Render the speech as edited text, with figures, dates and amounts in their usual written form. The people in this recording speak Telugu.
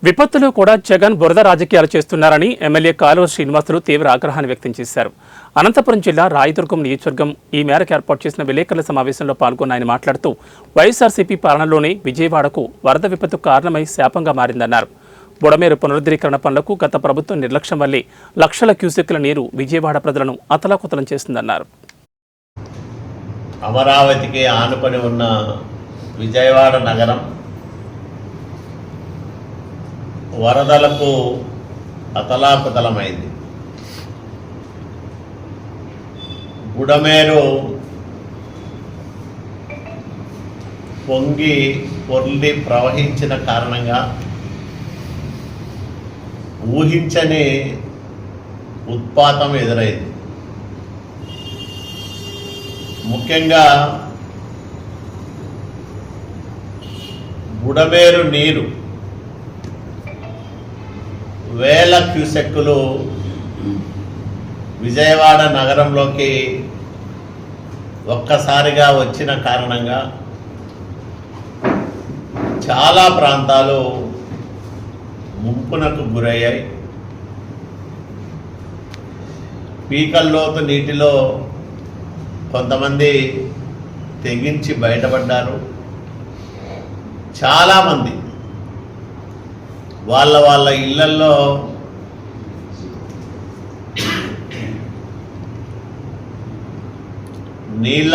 విపత్తులో కూడా జగన్ బురద రాజకీయాలు చేస్తున్నారని ఎమ్మెల్యే కాలువ శ్రీనివాసులు తీవ్ర ఆగ్రహాన్ని వ్యక్తం చేశారు. అనంతపురం జిల్లా రాయదుర్గం నియోజకవర్గం ఈ మేరకు ఏర్పాటు చేసిన విలేకరుల సమావేశంలో పాల్గొన్న ఆయన మాట్లాడుతూ వైఎస్ఆర్సీపీ పాలనలోనే విజయవాడకు వరద విపత్తు కారణమై శాపంగా మారిందన్నారు. బుడమేరు పునరుద్ధరీకరణ పనులకు గత ప్రభుత్వం నిర్లక్ష్యం వల్లే లక్షల క్యూసెక్కుల నీరు విజయవాడ ప్రజలను అతలాకుతలం చేస్తుందన్నారు. అమరావతికి ఆనుకొని ఉన్న విజయవాడ నగరం వరదలకు అతలాకుతలమైంది. బుడమేరు పొంగి పొర్లి ప్రవహించిన కారణంగా ఊహించని ఉత్పాతం ఎదురైంది. ముఖ్యంగా బుడమేరు నీరు వేల క్యూసెక్కులు విజయవాడ నగరంలోకి ఒక్కసారిగా వచ్చిన కారణంగా చాలా ప్రాంతాలు ముంపునకు గురయ్యాయి. పీకల్లోతు నీటిలో కొంతమంది తెగించి బయటపడ్డారు. చాలామంది వాళ్ళ ఇళ్లల్లో నీళ్ళ